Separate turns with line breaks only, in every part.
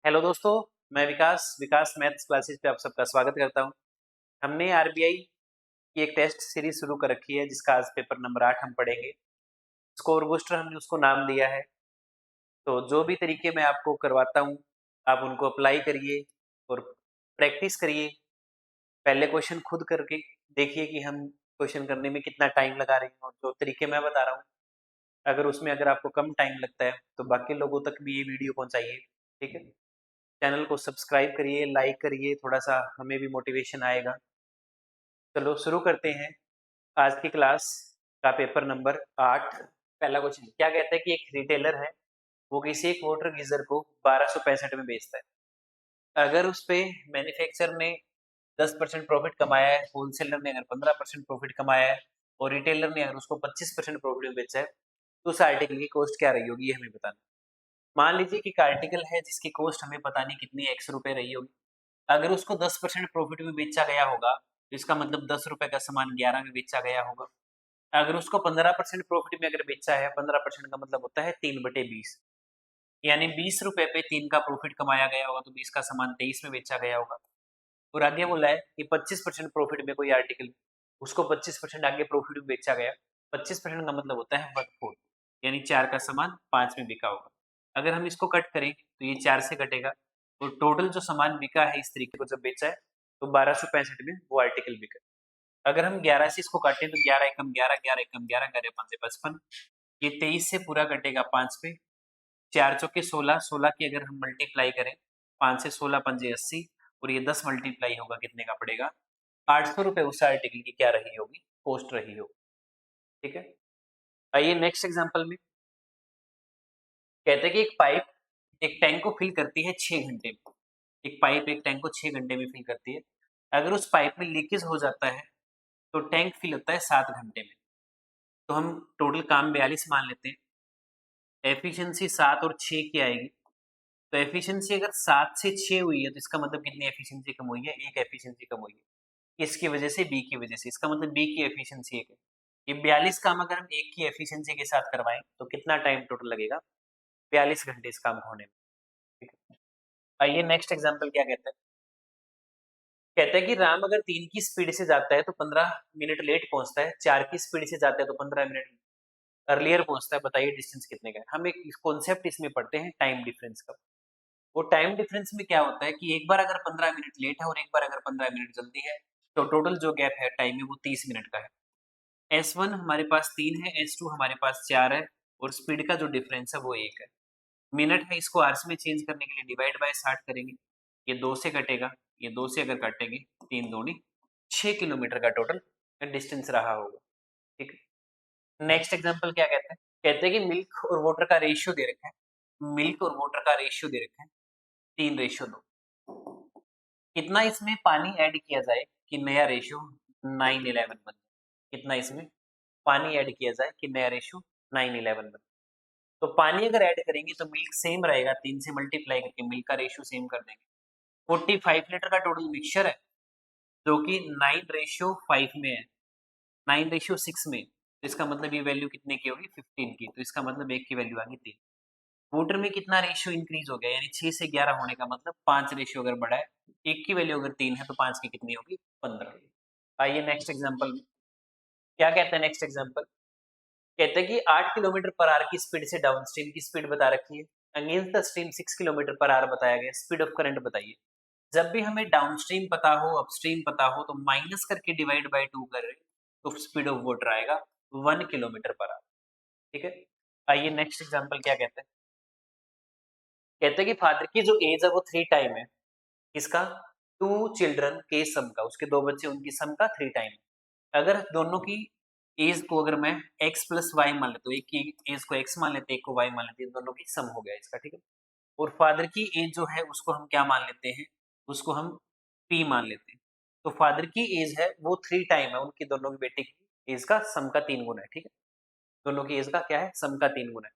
Hello दोस्तों, मैं विकास विकास maths classes पे आप सबका स्वागत करता हूं। हमने आरबीआई की एक टेस्ट सीरीज शुरू कर रखी है जिसका आज पेपर नंबर 8 हम पढ़ेंगे। स्कोर बूस्टर हमने उसको नाम दिया है। तो जो भी तरीके मैं आपको करवाता हूं, आप उनको अप्लाई करिए और प्रैक्टिस करिए। पहले क्वेश्चन खुद करके देखिए कि हम क्वेश्चन करने में कितना टाइम लगा रहे हैं, और जो तरीके मैं बता रहा हूँ अगर आपको कम टाइम लगता है तो बाकी लोगों तक भी ये वीडियो पहुंचाइए। ठीक है, चैनल को सब्सक्राइब करिए, लाइक करिए, थोड़ा-सा हमें भी मोटिवेशन आएगा। चलो शुरू करते हैं आज की क्लास का पेपर नंबर 8। पहला क्वेश्चन क्या कहता है कि एक रिटेलर है, वो किसी एक वाटर गीज़र को 1265 में बेचता है। अगर उस पे मैन्युफैक्चरर ने 10% प्रॉफिट कमाया है, होलसेलर ने अगर 15% प्रॉफिट कमाया है और रिटेलर ने अगर उसको 25% प्रॉफिट में बेचा है, तो उस आर्टिकल की कॉस्ट क्या रही होगी, ये हमें बताना है। मान लीजिए कि एक आर्टिकल है जिसकी कॉस्ट हमें पता नहीं कितनी एक्स रुपए रही होगी। अगर उसको 10% प्रॉफिट में बेचा गया होगा, तो इसका मतलब 10 रुपए का सामान 11 में बेचा गया होगा। अगर उसको 15% प्रॉफिट में अगर बेचा है, 15% का मतलब होता है 3/20, यानी 20 रुपए पे 3 का प्रॉफिट कमाया गया होगा, तो 20 का सामान 23 में बेचा गया होगा। और आगे बोला है कि 25% प्रॉफिट में कोई आर्टिकल, उसको 25% आगे प्रॉफिट में बेचा गया। 25% का मतलब होता है 1/4, यानी 4 का सामान 5 में बिका होगा। अगर हम इसको कट करें तो ये 4 से कटेगा, और टोटल जो सामान बिका है इस तरीके को जब बेचा है, तो 1265 में वो आर्टिकल बिका। अगर हम 11 से इसको काटें तो 11 एकम 11, 11 एकम 11, 11 पंजे 55। ये 23 से पूरा कटेगा 5 पे। 4 चौके 16, 16 की अगर हम मल्टीप्लाई करें 5 से 16 पंजे 80, और ये 10 मल्टीप्लाई होगा कितने का पड़ेगा, 800 रुपए उस आर्टिकल की क्या रही होगी, कॉस्ट रही होगी। ठीक है, आइए नेक्स्ट एग्जांपल में। कहते हैं कि एक पाइप एक टैंक को फिल करती है 6 घंटे में। एक पाइप एक टैंक को 6 घंटे में फिल करती है। अगर उस पाइप में लीकेज हो जाता है तो टैंक फिल होता है 7 घंटे में। तो हम टोटल काम 42 मान लेते हैं। एफिशिएंसी 7 और 6 की आएगी। तो एफिशिएंसी अगर 7 से 6 हुई है तो इसका मतलब कितनी एफिशिएंसी कम हुई है, एक एफिशिएंसी कम हुई है। किसकी वजह से, बी की वजह से। इसका मतलब बी की एफिशिएंसी एक है। ये 42 काम अगर हम एक की एफिशिएंसी के साथ करवाएं तो कितना टाइम टोटल लगेगा, 42 घंटे इस काम को होने में। ठीक है, आइए नेक्स्ट एग्जांपल क्या कहता है। कहता है कि राम अगर 3 की स्पीड से जाता है तो 15 मिनट लेट पहुंचता है, 4 की स्पीड से जाता है तो 15 मिनट अर्लियर पहुंचता है। बताइए डिस्टेंस कितने का है। हम एक कॉन्सेप्ट इसमें पढ़ते हैं टाइम डिफरेंस का। वो टाइम डिफरेंस में क्या होता है कि एक बार अगर 15 मिनट लेट है और एक बार अगर 15 मिनट जल्दी है, तो टोटल जो गैप है टाइम में वो 30 मिनट का है। S1 हमारे पास 3 है, S2 हमारे पास 4 है, और स्पीड का जो डिफरेंस है वो 1 है। मिनट है, इसको आवर्स में चेंज करने के लिए डिवाइड बाय 60 करेंगे। ये 2 से कटेगा, ये 2 से अगर काटेंगे 3 दूनी 6 किलोमीटर का टोटल डिस्टेंस रहा होगा। ठीक है, नेक्स्ट एग्जांपल क्या कहते हैं। कहते हैं कि मिल्क और वाटर का रेशियो दे रखा है। मिल्क और वाटर का रेशियो दे रखा है 3:2। कितना इसमें पानी ऐड किया जाए कि नया रेशियो 9:11 बन जाए। कितना इसमें पानी ऐड किया जाए कि नया रेशियो 9:11 बन। तो पानी अगर ऐड करेंगे तो मिल्क सेम रहेगा, 3 से मल्टीप्लाई करके मिल्क का रेशियो सेम कर देंगे। 45 लीटर का टोटल मिक्सचर है जो कि 9:5 में है, 9:6 में। तो इसका मतलब ये वैल्यू कितने की होगी, 15 की। तो इसका मतलब एक की वैल्यू आ गई 3। वोटर में कितना रेशियो इंक्रीज हो गया, यानी 6 से 11 होने का मतलब 5 रेशियो अगर बढ़ा है। एक की वैल्यू अगर 3 है तो 5 की कितनी होगी, 15। आइए नेक्स्ट एग्जाम्पल में क्या कहते हैं। नेक्स्ट एग्जाम्पल कहते हैं कि 8 किलोमीटर पर आवर की स्पीड से डाउनस्ट्रीम की स्पीड बता रखी है। Against the stream 6 kilometre per hour बताया गया। स्पीड ऑफ करंट बताइए। जब भी हमें डाउनस्ट्रीम पता हो, अपस्ट्रीम पता हो, तो माइनस करके डिवाइड बाय 2 करें तो स्पीड ऑफ वाटर आएगा 1 किलोमीटर पर आवर। ठीक है, आइए नेक्स्ट एग्जांपल क्या कहते हैं। कहते हैं कि फादर की जो एज है वो 3 टाइम है। किसका, 2 चिल्ड्रन के सम का, उसके 2 बच्चे उनकी सम का 3 टाइम है। अगर दोनों की एज को अगर मैं x प्लस वाई मान लेता हूँ, एक की एज को x मान लेते हैं, एक को y मान लेते हैं, दोनों की सम हो गया इसका। ठीक है, और फादर की एज जो है उसको हम क्या मान लेते हैं, उसको हम p मान लेते हैं। तो फादर की एज है वो 3 टाइम है उनकी दोनों की बेटे की एज का सम का 3 गुना है। ठीक है, दोनों की एज का क्या है, सम का 3 गुना है।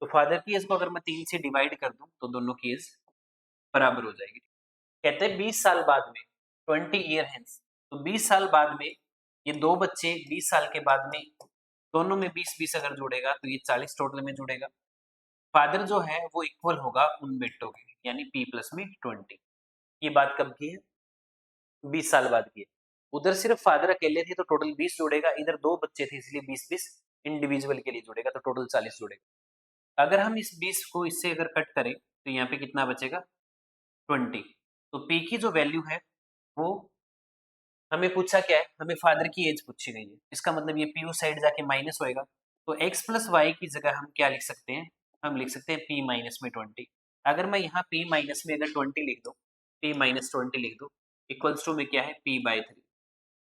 तो फादर की एज को अगर मैं 3 से डिवाइड कर दूं तो दोनों की एज बराबर हो जाएगी। कहते हैं 20 साल बाद में, 20 ईयर हेंस, तो 20 साल बाद में ये दो बच्चे 20 साल के बाद में दोनों में 20-20 अगर जुड़ेगा तो ये 40 टोटल में जुड़ेगा। फादर जो है वो इक्वल होगा उन बेटों के, यानी p प्लस में 20। ये बात कब की है? 20 साल बाद की है। उधर सिर्फ फादर अकेले थे तो टोटल 20 जुड़ेगा, इधर 2 बच्चे थे इसलिए 20-20 इंडिविजुअल के लिए जुड़ेगा, तो टोटल 40 जुड़ेगा। अगर हम इस 20 को इससे अगर कट करें तो यहाँ पे कितना बचेगा? 20। तो p की जो वैल्यू है वो हमें पूछा क्या है? हमें फादर की एज पूछी गई है। इसका मतलब ये p उस साइड जाके माइनस होएगा। तो x प्लस वाई की जगह हम क्या लिख सकते हैं? हम लिख सकते हैं p माइनस में 20। अगर मैं यहाँ p माइनस में अगर 20 लिख दूं, p माइनस 20 लिख दूं, इक्वल्स टू में क्या है? p by 3।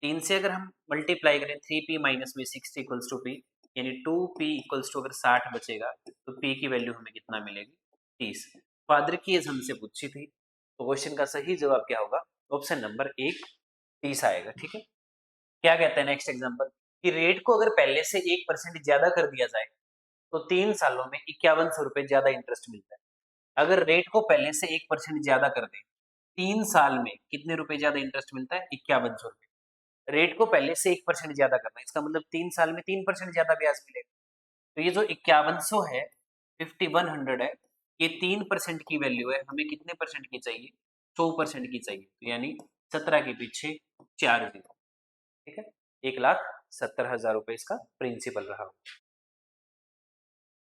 3 से अगर हम मल्टीप्लाई करें 3p माइनस में 60 इक्वल्स टू p, यानी 2p इक्वल्स टू अगर 60 बचेगा तो p की वैल्यू हमें कितना मिलेगी? 30। फादर की एज हमसे पूछी थी, तो क्वेश्चन का सही जवाब क्या होगा? ऑप्शन नंबर 1 30 आएगा। ठीक है। क्या कहते हैं नेक्स्ट एग्जांपल कि रेट को अगर पहले से 1% ज्यादा कर दिया जाए तो 3 सालों में 5100 रुपए ज्यादा इंटरेस्ट मिलता है। अगर रेट को पहले से 1% ज्यादा कर दें, 3 साल में कितने रुपए ज्यादा इंटरेस्ट मिलता है? 5100 रुपए। रेट को पहले से 1% ज्यादा करना है, इसका मतलब 3 साल में 3% ज्यादा ब्याज मिलेगा। तो ये जो 5100 है, 5100 है, ये 3% की वैल्यू है, हमें कितने परसेंट की चाहिए? 100% की चाहिए, तो यानी 17 के पीछे 4 जीरो। ठीक है, 1,70,000 रुपए इसका प्रिंसिपल रहा।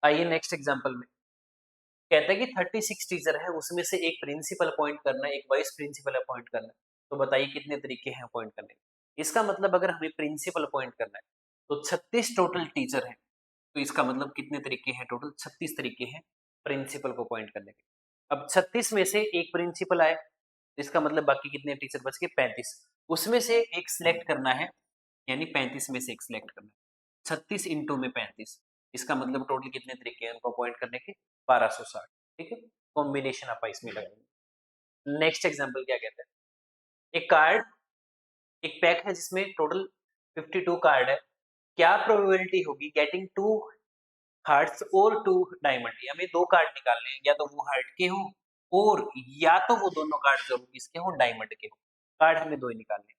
आइए नेक्स्ट एग्जांपल में, कहता है कि 36 टीचर है, उसमें से एक प्रिंसिपल अपॉइंट करना है, एक वाइस प्रिंसिपल अपॉइंट करना है। तो बताइए कितने तरीके हैं अपॉइंट करने के? इसका मतलब अगर हमें प्रिंसिपल अपॉइंट करना है तो 36 टोटल टीचर हैं, तो इसका मतलब कितने तरीके हैं? टोटल 36 तरीके हैं प्रिंसिपल को अपॉइंट करने के। अब 36 में से एक प्रिंसिपल आए, इसका मतलब बाकी कितने टीचर बच गए? 35। उसमें से एक सिलेक्ट करना है, यानी 35 में से एक सिलेक्ट करना है। 36 इंटू में 35, इसका मतलब टोटल कितने तरीके हैं उनको अपॉइंट करने के? 1260। ठीक है, कॉम्बिनेशन आप इसमें लगाएंगे। नेक्स्ट एग्जांपल क्या कहते हैं? एक कार्ड, एक पैक है जिसमें टोटल 52 कार्ड है। क्या प्रोबेबिलिटी होगी गेटिंग 2 हार्ट्स और 2 डायमंड? हमें 2 कार्ड निकालने हैं, या तो वो हार्ट के हो और या तो वो दोनों कार्ड जरूर किसके हो? डायमंड के हो। कार्ड हमें 2 ही निकालने हैं।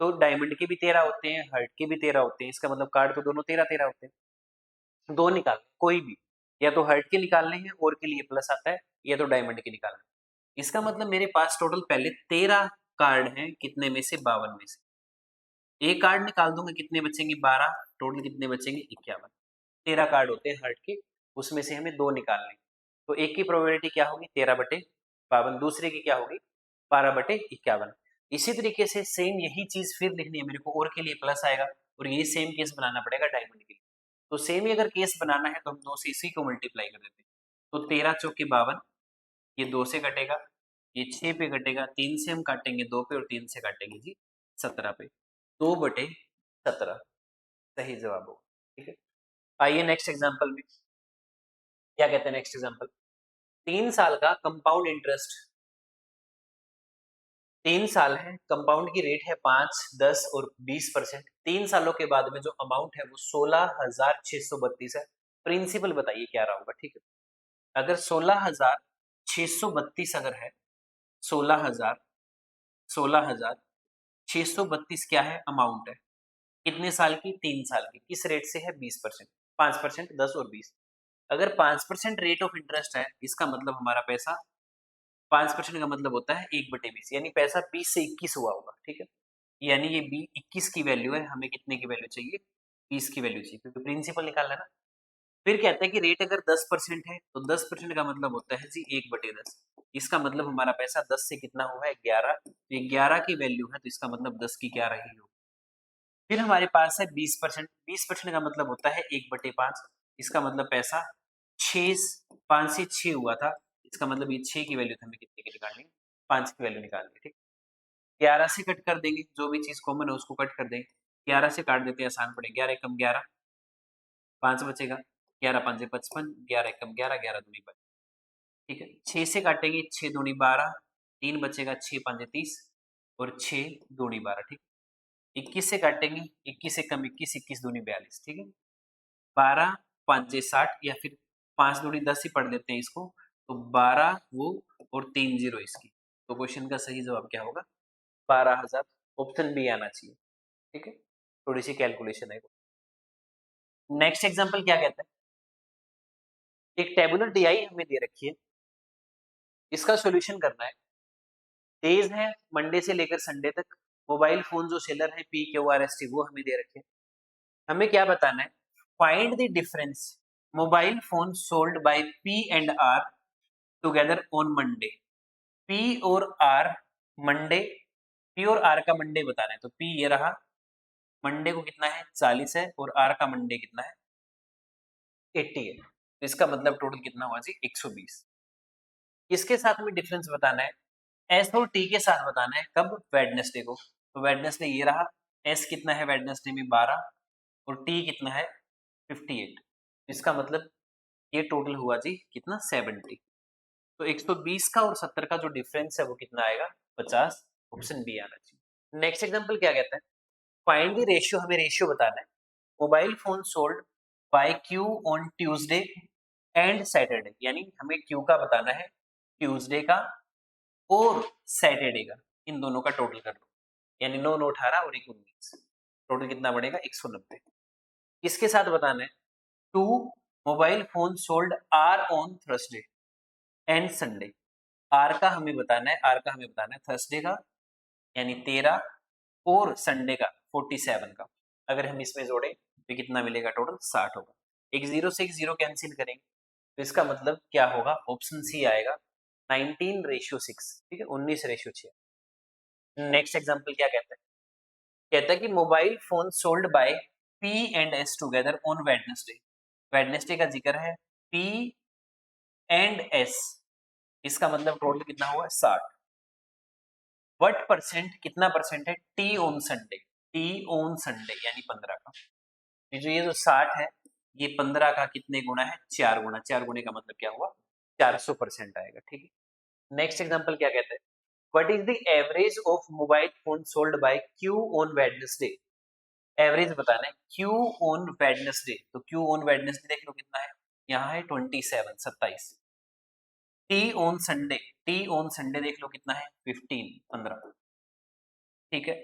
तो डायमंड के भी 13 होते हैं, हार्ट के भी 13 होते हैं, इसका मतलब कार्ड तो दोनों 13-13 होते हैं। 2 निकालने, कोई भी, या तो हार्ट के निकालने हैं और के लिए प्लस आता है, या तो डायमंड के निकालने हैं। इसका मतलब मेरे पास टोटल पहले 13 कार्ड हैं, कितने में से? 52 में से। एक कार्ड निकाल दूंगा, कितने बचेंगे? 12। टोटल कितने बचेंगे? 51। 13 कार्ड होते हैं हार्ट के, उसमें से हमें 2 निकालने हैं। तो एक की प्रोबेबिलिटी क्या होगी? 13/52, दूसरे की क्या होगी? 12/51। इसी तरीके से सेम यही चीज फिर लिखनी है मेरे को, और के लिए प्लस आएगा, और ये सेम केस बनाना पड़ेगा डायमंड के लिए। तो सेम ही अगर केस बनाना है तो हम 2 से इसी को मल्टीप्लाई कर देते हैं। तो 13 चौके 52, ये 2 से कटेगा, ये 6 पे कटेगा, 3 से हम काटेंगे 2 पे, और 3 से काटेंगे जी 17 पे। 2/17 सही जवाब होगा। ठीक है, आइए नेक्स्ट एग्जांपल में क्या कहते हैं? नेक्स्ट एग्जांपल, 3 साल का कंपाउंड इंटरेस्ट, 3 साल है, कंपाउंड की रेट है 5, 10 और 20%। 3 सालों के बाद में जो अमाउंट है वो 16,632 है। प्रिंसिपल बताइए क्या रहा होगा? ठीक है, अगर 16,632 अगर है, 16,632 क्या है? अमाउंट है। कितने साल की? 3 साल की। किस रेट से है? 20%, 5%, 10 और 20। अगर 5% रेट ऑफ इंटरेस्ट है, इसका मतलब हमारा पैसा, 5% का मतलब होता है 1/20, यानी पैसा 20 से 21 हुआ होगा। ठीक है, यानी ये 21 की वैल्यू है, हमें कितने की वैल्यू चाहिए? 20 की वैल्यू चाहिए, क्योंकि प्रिंसिपल निकालना है ना। फिर कहते हैं कि रेट अगर 10% है तो 10% का मतलब होता है जी 1/10। इसका मतलब हमारा पैसा 10 से कितना हुआ है? 11। ये 11 की वैल्यू है, तो इसका मतलब 10 की क्या रही हो? फिर हमारे पास है 20%। 20% का मतलब होता है 1/5। इसका मतलब पैसा 6, 5 से 6 हुआ था, इसका मतलब ये 6 की वैल्यू हमें कितने की निकालनी है? 5 की वैल्यू निकालनी है। ठीक, 11 से कट कर देंगे, जो भी चीज कॉमन है उसको कट कर देंगे। 11 से काट देते हैं, आसान पड़े। 11 एकम 11, 5 बचेगा। 11 5 55, 11 एकम 11, 11 दूनी 5। ठीक है, 6 से काटेंगे, 6 दूनी 12, 3 बचेगा, 6 5 30 और 6 दूनी 12। ठीक, 21 से काटेंगे, 21 से कम 21, 21 दूनी 42। ठीक है, 12 5 60, या फिर 5 दूनी 10 ही पढ़ लेते हैं इसको, तो 12 वो और 3 जीरो इसकी। तो क्वेश्चन का सही जवाब क्या होगा? 12,000। ऑप्शन बी आना चाहिए। ठीक है, थोड़ी सी कैलकुलेशन है। नेक्स्ट एग्जांपल क्या कहता है? एक टेबुलर DI हमें दे रखी है, इसका सॉल्यूशन करना है। डेज है मंडे से लेकर संडे तक, मोबाइल फोन जो सेलर है PQRST वो हमें दे रखे हैं। हमें क्या बताना है, find the difference mobile phone sold bye P and R together on Monday. P और R मंडे, P और R का मंडे बताना है, तो P ये रहा, मंडे को कितना है 40 है, और R का मंडे कितना है 80 है, तो इसका मतलब टोटल कितना हुआ जी 120। इसके साथ में डिफरेंस बताना है, S और T के साथ बताना है, कब, वेडनेसडे को, तो वेडनेसडे ये रहा, S कितना है वेडनेसडे में 12 और T कितना है 58, इसका मतलब ये टोटल हुआ जी कितना 70। तो 120 का और 70 का जो डिफरेंस है वो कितना आएगा 50, ऑप्शन बी आना चाहिए। नेक्स्ट एग्जांपल क्या कहता है, फाइंड द रेशियो, हमें रेशियो बताना है, mobile phone sold by Q on Tuesday and Saturday, यानी हमें Q का बताना है, ट्यूसडे का और सैटरडे का, इन दोनों का टोटल कर लो, यानी 9 9 18 और 1 19, टोटल कितना बनेगा 190। इसके साथ बताना है, 2 mobile phone sold are on Thursday and Sunday, R का हमें बताना है, आर का हमें बताना है थर्सडे का यानी 13 और संडे का 47 का, अगर हम इसमें जोड़े तो कितना मिलेगा टोटल 60 होगा। एक जीरो से एक जीरो कैंसिल करेंगे तो इसका मतलब क्या होगा, ऑप्शन सी आएगा 19:6, ठीक है 19:6। नेक्स्ट एग्जांपल क्या कहता है, कहता है कि mobile phone sold bye P and S together on Wednesday, Wednesday का जिक्र है, P एंड S, इसका मतलब टोटल कितना हुआ 60। व्हाट परसेंट, कितना परसेंट है T on Sunday, T on Sunday यानी 15 का, ये जो 60 है ये 15 का कितने गुना है 4 गुना, 4 गुने का मतलब क्या हुआ 400% आएगा, ठीक है। नेक्स्ट एग्जांपल क्या कहते हैं, what is the average of mobile phone sold by Q on Wednesday, average बताना है Q ऑन वेडनेसडे, तो Q ऑन वेडनेसडे देख लो कितना है, यहाँ है 27 27। T on Sunday, T on Sunday देख लो कितना है 15 15, ठीक है।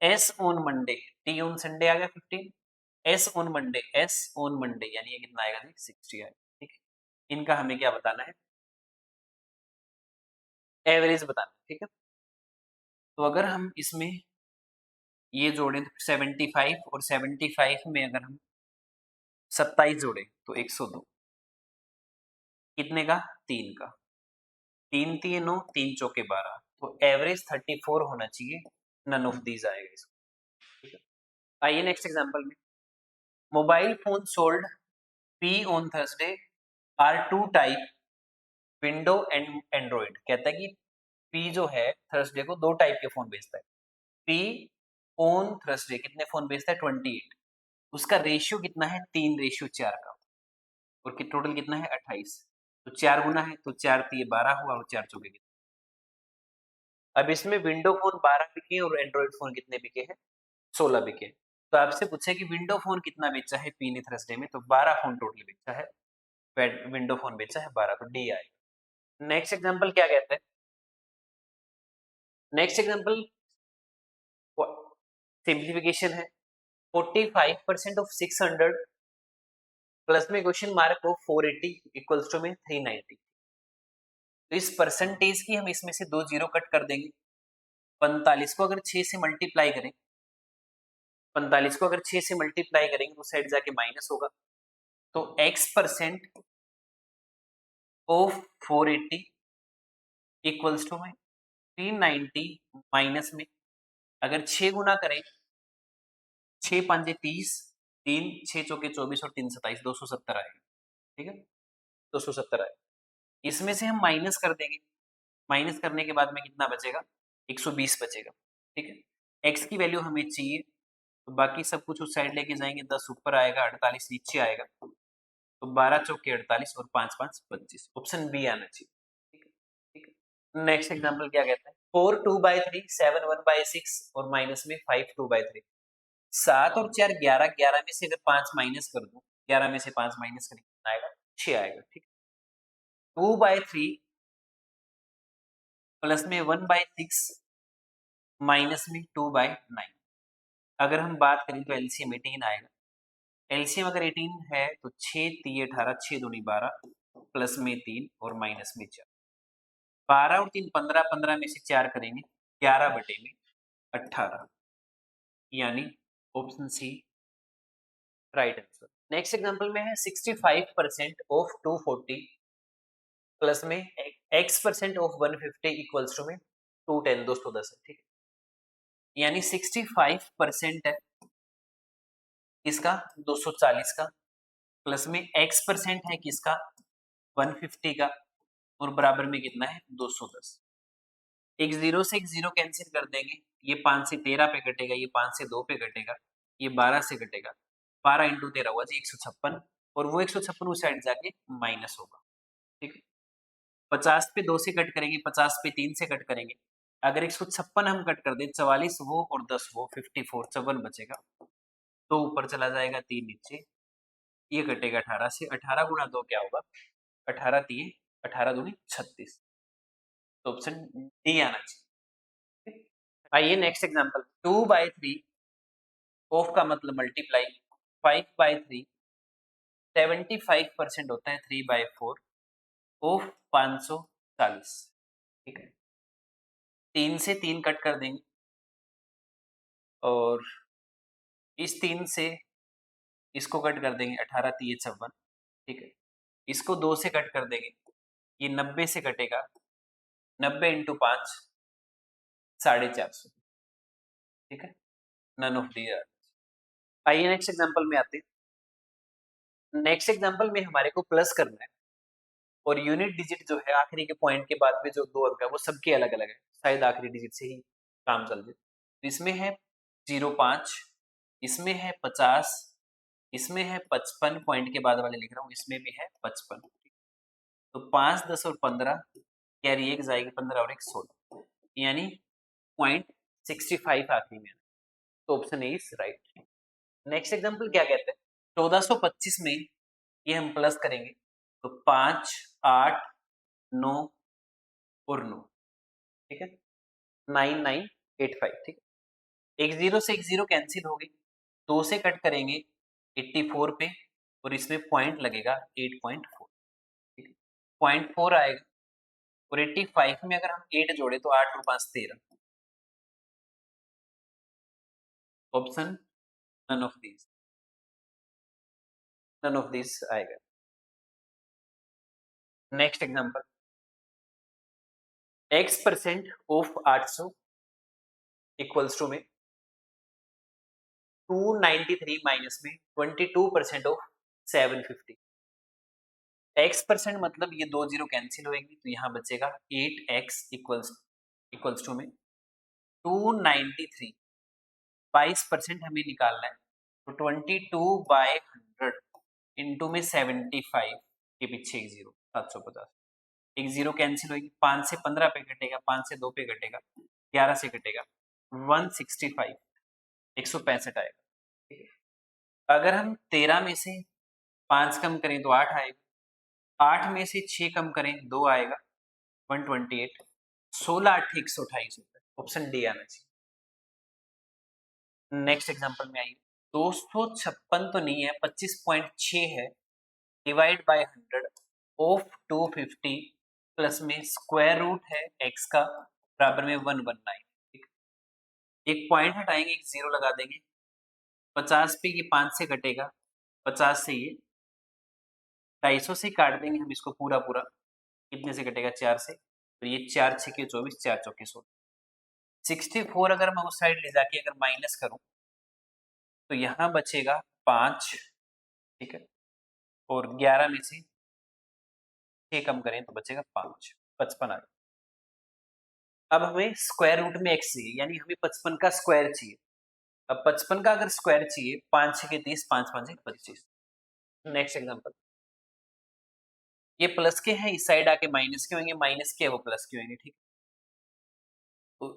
S on Monday, T on Sunday आ गया 15, S on Monday, S on Monday यानी ये कितना आएगा 60 आएगा, ठीक है। इनका हमें क्या बताना है, एवरेज बताना है, ठीक है। तो अगर हम इसमें ये जोड़ें तो 75 और 75 में अगर हम 27 जोड़े तो 102, कितने का 3 का, 3 3 9, 3 चौके 12, तो एवरेज 34 होना चाहिए, नन ऑफ दीज आएगा इसको, ठीक है। आइए नेक्स्ट एग्जांपल में, mobile phone sold P on Thursday are two type window and android, कहता है कि P जो है थर्सडे को 2 टाइप के फोन बेचता है, P ऑन थर्सडे कितने फोन बेचता है 28, उसका रेशियो कितना है 3:4 का, और टोटल कितना है 28, तो 4 गुना है तो 4 3 12 हुआ और 4 चौके कितने। अब इसमें विंडो फोन 12 बिके और एंड्रॉइड फोन कितने बिके हैं 16 बिके, तो आपसे पूछे कि विंडो फोन कितना बेचा है P ने थर्सडे में, तो 12 फोन टोटल बेचा है, विंडो फोन बेचा है 12, तो डी आएगा। नेक्स्ट एग्जांपल क्या कहते हैं, नेक्स्ट एग्जांपल सिंप्लीफिकेशन है, 45% ऑफ 600 प्लस में क्वेश्चन मार्क हो 480 इक्वल्स टू में 390, तो इस परसेंटेज की हम इसमें से 2 जीरो कट कर देंगे, 45 को अगर 6 से मल्टीप्लाई करें, 45 को अगर 6 से मल्टीप्लाई करेंगे तो साइड जाके माइनस होगा, तो x% ऑफ 480 इक्वल्स टू में 390 माइनस में अगर 6 गुना करें, 6 5 30, 3 6 चौके 24 और 3 27, 270 आएगा, ठीक है 270 आएगा। इसमें से हम माइनस कर देंगे, माइनस करने के बाद में कितना बचेगा 120 बचेगा, ठीक है। x की वैल्यू हमें चाहिए, तो बाकी सब कुछ उस साइड लेके जाएंगे, 10 ऊपर आएगा 48 नीचे आएगा, तो 12 चौके 48 और 5 5 25, ऑप्शन बी आना चाहिए, ठीक है ठीक है। नेक्स्ट एग्जांपल क्या कहता है, 4 2/3 7 1/6 और माइनस में 5 2/3, 7 और 4 11, 11 में से अगर 5 माइनस कर दूं, 11 में से 5 माइनस करेंगे कितना आएगा 6 आएगा, ठीक है। 2/3 प्लस में 1/6 माइनस में 2/9, अगर हम बात करें तो एलसीएम 18 आएगा, एलसीएम अगर 18 है तो 6 3 18, 6 दूनी 12, प्लस में 3 और माइनस में 4। 12 और 3 15, 15 में से 4 करेंगे 11 बटे में 18, यानी option C right answer. Next example में है 65% ऑफ 240 प्लस में x% ऑफ 150 इक्वल्स टू में 210, 210 है, ठीक है। यानी 65% है किसका, 240 का, प्लस में x% है किसका, 150 का, और बराबर में कितना है, 210। एक जीरो से एक जीरो कैंसिल कर देंगे, ये 5 से 13 पे कटेगा, ये 5 से 2 पे कटेगा, ये 12 से कटेगा, 12 इंटू 13 हुआ जी 156, और वो 156 उस साइड जाके माइनस होगा, ठीक है। 50 पे 2 से कट करेंगे, 50 पे 3 से कट करेंगे, अगर 156 हम कट कर दें, 44 वो और 10 वो 54, 54 बचेगा, तो ऊपर चला जाएगा 3 नीचे, ये कटेगा 18 से, 18 गुणा 2 क्या होगा, 18 3 18 दूनी 36, तो ऑप्शन डी आना चाहिए। आइए नेक्स्ट एग्जांपल, 2/3 ऑफ का मतलब मल्टीप्लाई 5/3, 75% होता है 3/4 ऑफ 540, ठीक है। 3 से 3 कट कर देंगे, और इस 3 से इसको कट कर देंगे, 18 3 56, ठीक है। इसको 2 से कट कर देंगे, ये 90 से कटेगा, 90 इंटू 5 450, ठीक है। None of the. आइए नेक्स्ट एग्जांपल में आते हैं। नेक्स्ट एग्जांपल में हमारे को प्लस करना है, और यूनिट डिजिट जो है आखिरी के पॉइंट के बाद में जो 2 अंक है वो सबके अलग अलग है, शायद आखिरी डिजिट से ही काम चल जाए। तो इसमें है 05, इसमें है 50, इसमें है 55, पॉइंट के बाद वाले लिख रहा हूँ, इसमें भी है 55। तो 5 10 और 15 कैरी एक जाएगी, 15 और 1 16, यानी 0.65 आखिरी में, तो option A is right. Next example क्या कहते हैं, 1425 में ये हम प्लस करेंगे, तो 5 8 9 और 9, ठीक है, 9985, ठीक है। एक जीरो से एक जीरो कैंसिल हो गई, 2 से कट करेंगे 84 पे, और इसमें पॉइंट लगेगा 8.4, ठीक है, 0.4 आएगा, और 85 में अगर हम 8 जोड़े तो 8 और 5 13, option none of these, none of these आएगा। Next example, x% of 800 equals to में 293 माइनस में 22% ऑफ 750। x% मतलब ये 2 जीरो कैंसिल होएंगी, तो यहाँ बचेगा 8x इक्वल्स टू में 293, 22% हमें निकालना है, तो 22/100 इंटू में 75 के पीछे एक जीरो, 750, एक जीरो कैंसिल होगी, 5 से 15 पे कटेगा, 5 से 2 पे कटेगा, 11 से कटेगा, 165, 165 आएगा, ठीक है। अगर हम 13 में से 5 कम करें तो 8 आएगा, 8 में से 6 कम करें 2 आएगा, 128, 16 8 128 होता है, ऑप्शन डी आना चाहिए। नेक्स्ट एग्जांपल में आइए, 256 तो नहीं है, 25.6 है, डिवाइड बाय 100 ऑफ 250 प्लस में स्क्वायर रूट है x का, बराबर में 119, ठीक। एक पॉइंट हटाएंगे, एक जीरो लगा देंगे, 50 पे ये 5 से कटेगा, 50 से ये 250 से काट देंगे हम इसको पूरा पूरा, कितने से कटेगा, 4 से, तो ये 4 6 के 24, 4 चौके 16, 64 अगर मैं उस साइड ले जाके अगर माइनस करूं, तो यहाँ बचेगा 5, ठीक है, और 11 में से 6 कम करें तो बचेगा 5, 55 आ गया। अब हमें स्क्वायर रूट में x चाहिए, यानी हमें 55 का स्क्वायर चाहिए। अब 55 का अगर स्क्वायर चाहिए, 5 6 के 30, 5 5 25। नेक्स्ट एग्जांपल, ये प्लस के हैं, इस साइड आके माइनस के होंगे, माइनस के वो प्लस के होंगे, ठीक। तो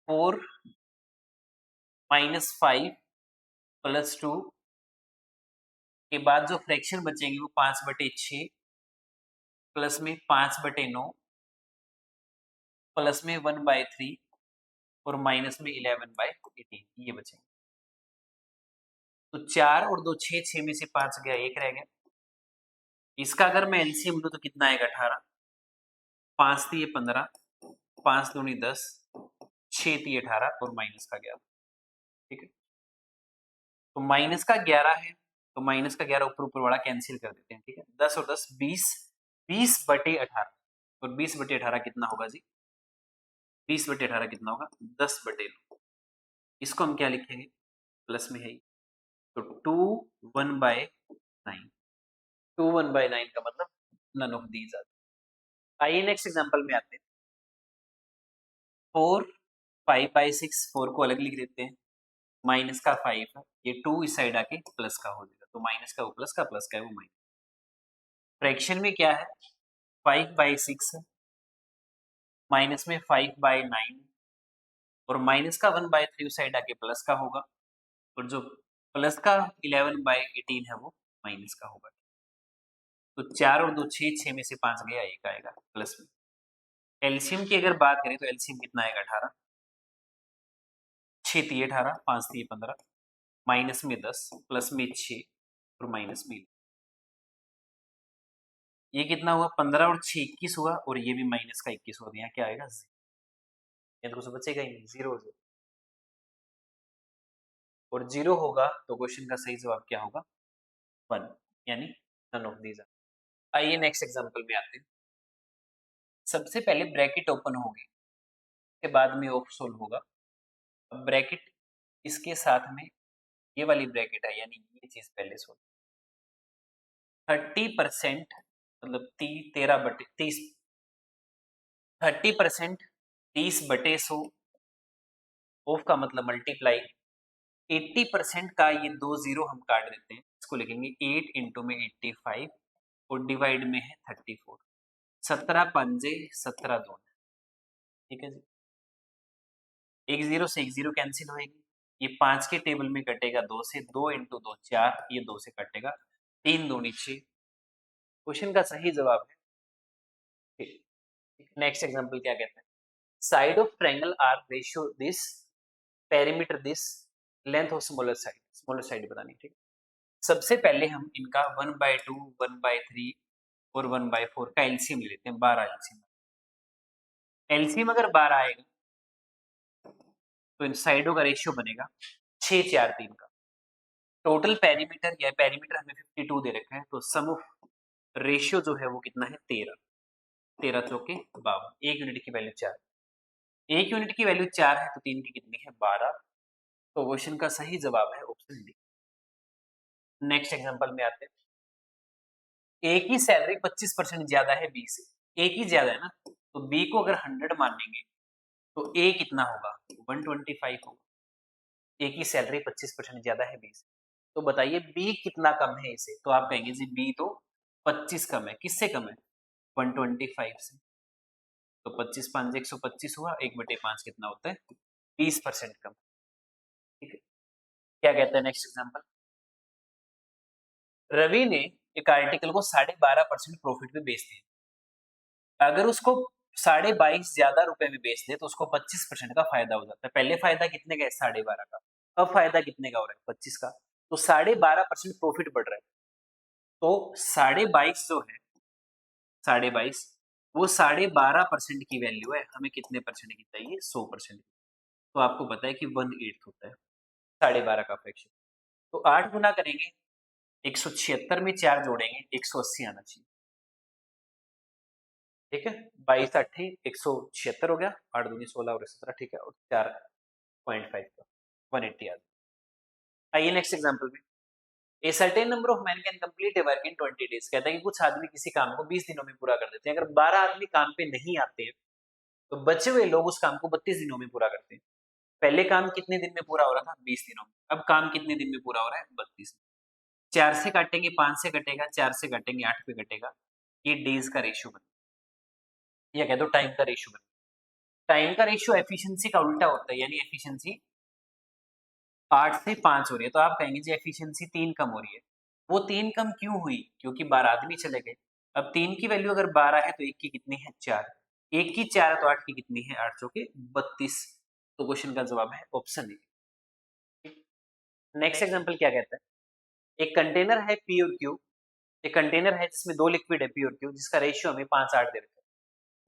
4 -5 + 2 के बाद जो फ्रैक्शन बचेंगे वो 5/6 प्लस में 5/9 प्लस में 1/3 और माइनस में 11/18, ये बचेंगे। तो 4 और 2 6, 6 में से 5 गया, 1 रह गया, इसका अगर मैं एलसीएम लूं तो कितना आएगा 18, 5 3 15, 5 दूनी 10, 6 3 18 और माइनस का 11। ठीक है, तो माइनस का 11 है तो माइनस का 11 ऊपर ऊपर वाला कैंसिल कर देते हैं। ठीक है, 10 और 10 20, 20/18 और 20/18 कितना होगा जी? 20/18 कितना होगा? 10/9। इसको हम क्या लिखेंगे? प्लस में है ही, तो 2 1/9। 2 1/9 का मतलब नन ऑफ दीज आर। आइए नेक्स्ट एग्जांपल में आते हैं। 4 5/6, 4 को अलग लिख देते हैं, माइनस का 5 है, ये 2 इस साइड आके प्लस का हो जाएगा, तो माइनस का वो प्लस का, प्लस का है वो माइनस। फ्रैक्शन में क्या है? 5/6 है, माइनस में 5/9 और माइनस का 1/3 उस साइड आके प्लस का होगा, और जो प्लस का 11/18 है वो माइनस का होगा। तो 4 और 2 6, 6 में से 5 गया, 1 आएगा प्लस में। एलसीएम की अगर बात करें तो एलसीएम कितना आएगा? 18, 6 3 18, 5 3 15, माइनस में 10, प्लस में 6 और माइनस में, ये कितना हुआ? 15 और 6 21 हुआ, और ये भी माइनस का 21 हुआ, यहाँ क्या आएगा? ये तो कुछ बचेगा ही नहीं, 0 हो जाएगा। और 0 होगा तो क्वेश्चन का सही जवाब क्या होगा? 1, यानी नन ऑफ दीज आर। आइए नेक्स्ट एग्जांपल में आते हैं। सबसे पहले ब्रैकेट ओपन होगी, उसके बाद में ऑफ सोल्व होगा। अब ब्रैकेट इसके साथ में ये वाली ब्रैकेट है, यानी ये चीज पहले सोल्व। 30% मतलब 13/30, 30% 30/100, ऑफ का मतलब मल्टीप्लाई, 80% का ये 2 जीरो हम काट देते हैं, इसको लिखेंगे 8 इंटू में 85 और डिवाइड में है 34, 17 पंजे 17 2। ठीक है जी, एक जीरो से एक जीरो कैंसिल होएगी, ये 5 के टेबल में कटेगा 2 से, 2 इंटू 2 4, ये 2 से कटेगा, 3 दूनी 6। क्वेश्चन का सही जवाब है। नेक्स्ट एग्जांपल क्या कहते हैं? Side of triangle are ratio this, perimeter this, length of smaller side बतानी। ठीक, सबसे पहले हम इनका 1/2, 1/3 और 1/4 का एलसीएम ले लेते हैं, 12 एलसीएम। एलसीएम अगर 12 आएगा तो इन साइडों का रेशियो बनेगा 6 4 3 का। टोटल पेरीमीटर या पेरीमीटर हमें 52 दे रखा है, तो सम ऑफ रेशियो जो है वो कितना है? 13, 13 चौके 52, 1 यूनिट की वैल्यू 4, 1 यूनिट की वैल्यू 4 है तो 3 की कितनी है? 12। तो क्वेश्चन का सही जवाब है ऑप्शन डी। नेक्स्ट एग्जांपल में आते हैं। ए की सैलरी 25% ज्यादा है बी से, ए की ज्यादा है ना, तो बी को अगर 100 मानेंगे तो ए कितना होगा? 125 होगा। ए की सैलरी 25% ज्यादा है बी से, तो बताइए बी कितना कम है इसे? तो आप कहेंगे जी बी तो 25 कम है। किससे कम है? 125 से। तो 25 5 125 हुआ, 1/5 कितना होता है? 20% कम। ठीक है, क्या कहते हैं नेक्स्ट एग्जांपल? रवि ने एक आर्टिकल को 12.5% प्रॉफिट में बेच दिया। अगर उसको 22.5 ज्यादा रुपए में बेच दे तो उसको 25% का फायदा हो जाता है। पहले फायदा कितने का है? 12.5 का। अब फायदा कितने का हो रहा है? 25 का। तो 12.5% प्रॉफिट बढ़ रहा है। तो 22.5 जो है, 22.5 वो 12.5% की वैल्यू है, हमें कितने परसेंट की चाहिए? 100%। तो आपको पता है कि 1/8 होता है 12.5 का फ्रैक्शन। तो 8 गुना करेंगे, 176 में 4 जोड़ेंगे, 180 आना चाहिए। ठीक है, 22 8 176 हो गया, 8 दूनी 16 और 17। ठीक है, और 4.5 का 180 आ गया। आइए नेक्स्ट एग्जांपल में। A certain number of man can complete A work in 20 days. कहता है कि कुछ आदमी किसी काम को 20 दिनों में पूरा कर देते हैं। अगर 12 आदमी काम पे नहीं आते हैं तो बचे हुए लोग उस काम को 32 दिनों में पूरा करते हैं। पहले काम कितने दिन में पूरा हो रहा था? 20 दिनों में। अब काम कितने दिन में पूरा हो रहा है? 32। 4 से काटेंगे 5 से कटेगा, 4 से काटेंगे 8 पे कटेगा, ये डेज का रेशियो बनेगा, या कह दो टाइम का रेशियो बनेगा। टाइम का रेशियो एफिशिएंसी का उल्टा होता है, यानी एफिशिएंसी 8 से 5 हो रही है, तो आप कहेंगे जी एफिशिएंसी 3 कम हो रही है। वो 3 कम क्यों हुई? क्योंकि 12 आदमी चले गए। अब 3 की वैल्यू अगर 12 है तो 1 की कितनी है? 4। 1 की 4 है तो 8 की कितनी है? 8 चौके 32। तो क्वेश्चन का जवाब है ऑप्शन ए। नेक्स्ट एग्जांपल क्या कहता है? एक कंटेनर है पी और क्यू, एक कंटेनर है जिसमें 2 लिक्विड है प्योर क्यू जिसका रेशियो हमें 5:8 दे रखा है।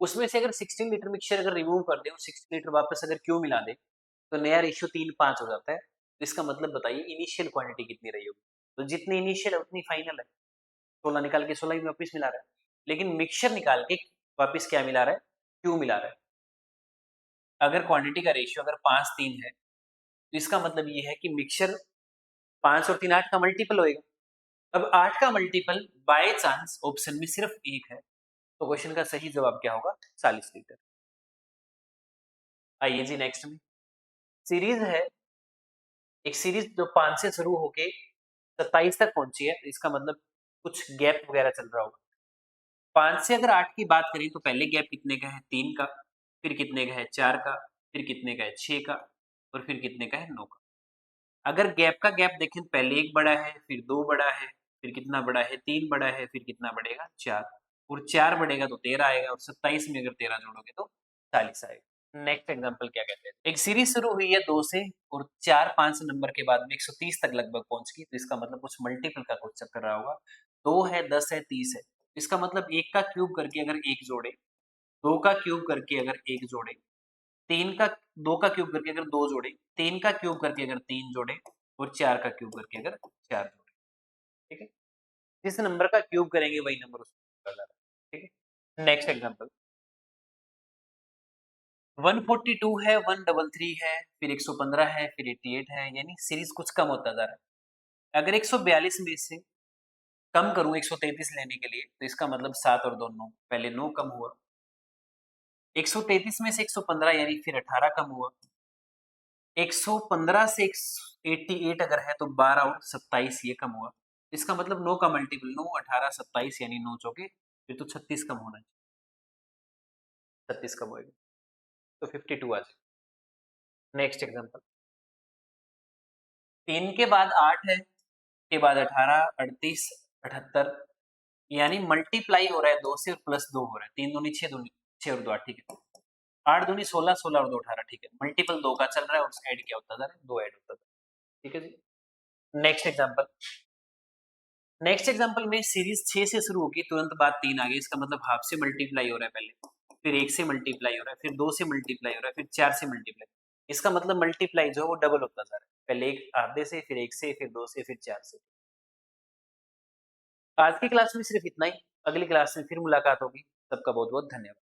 उसमें से अगर 16 लीटर मिक्सचर अगर रिमूव कर दें और 60 लीटर वापस अगर क्यू मिला दें, तो नया रेशियो 3:5 हो जाता है। तो इसका मतलब बताइए इनिशियल क्वांटिटी कितनी रही होगी? तो जितनी इनिशियल है उतनी फाइनल है। 16 निकाल के 16 ही वापस मिला रहा है। लेकिन मिक्सचर निकाल के वापस क्या मिला रहा है? क्यू मिला रहा है। अगर क्वांटिटी का रेशियो अगर 5:3 है, तो इसका मतलब ये है कि मिक्सचर 5 और 3 8 का मल्टीपल होएगा। अब 8 का मल्टीपल बाय चांस ऑप्शन में सिर्फ 1 है, तो क्वेश्चन का सही जवाब क्या होगा? 40 लीटर। आइए जी नेक्स्ट में। सीरीज है, एक सीरीज जो 5 से शुरू होके 27 तक पहुंची है, इसका मतलब कुछ गैप वगैरह चल रहा होगा। 5 से अगर 8 की बात करें तो पहले गैप कितने का है? 3 का, फिर कितने का है? 4 का, फिर कितने का है? 6 का और फिर कितने का है? 9 का। अगर गैप का गैप देखें तो पहले 1 बड़ा है, फिर 2 बड़ा है, फिर कितना बड़ा है? 3 बड़ा है, फिर कितना बढ़ेगा? 4 और 4 बढ़ेगा तो 13 आएगा और 27 में अगर 13 जोड़ोगे तो 40 आएगा। नेक्स्ट एग्जांपल क्या कहते हैं? एक सीरीज शुरू हुई है 2 से और 4-5 नंबर के बाद में 130 तक लगभग पहुंच गई, तो इसका मतलब कुछ मल्टीपल का कुछ चक्कर रहा होगा। 2 है, 10 है, 30 है। इसका मतलब 1 का क्यूब करके अगर 1 जोड़े, 2 का क्यूब करके अगर 1 जोड़े, 3 का 2 का क्यूब करके अगर 2 जोड़े, 3 का क्यूब करके अगर 3 जोड़े और 4 का क्यूब करके अगर 4 जोड़े, ठीक है? जिस नंबर का क्यूब करेंगे वही नंबर उसमें होगा, ठीक है? नेक्स्ट एग्जांपल 142 है, 133 है, फिर 115 है, फिर 88 है, यानी सीरीज कुछ कम होता जा रहा है। अगर 142 में से कम करूँ 133 लेने के लिए, तो इसका मतलब 7 और 2 9, पहले 9 कम हुआ। 133 में से 115 यानी फिर 18 कम हुआ। 115 से 88 अगर है तो 12 और 27 ये कम हुआ। इसका मतलब 9 का मल्टीपल 9, 18, 27 यानी 9 चौके फिर तो 36 कम होना चाहिए। 36 कम होएगा तो 52 आ जाएगा। नेक्स्ट एग्जांपल 3 के बाद 8 है, के बाद 18, 38, 78 यानी मल्टीप्लाई हो रहा है 2 से और प्लस 2 हो रहा है। 3 दूनी 6 दूनी 6 और 2 8 ठीक है। 8 दूनी 16, 16 और 2 18 ठीक है। मल्टीपल 2 का चल रहा है और उसका ऐड क्या होता जा रहा है? 2 ऐड होता जा रहा है। ठीक है जी। नेक्स्ट एग्जांपल में सीरीज 6 से शुरू होगी, तुरंत बाद 3 आ गई, इसका मतलब हाफ से मल्टीप्लाई हो रहा है पहले, फिर 1 से मल्टीप्लाई हो रहा है, फिर 2 से मल्टीप्लाई हो रहा है, फिर 4 से मल्टीप्लाई। इसका मतलब मल्टीप्लाई जो है वो डबल होता जा रहा है, पहले एक आधे से, फिर 1 से, फिर 2 से, फिर 4 से। आज की क्लास में सिर्फ इतना ही, अगली क्लास में फिर मुलाकात होगी। सबका बहुत बहुत धन्यवाद।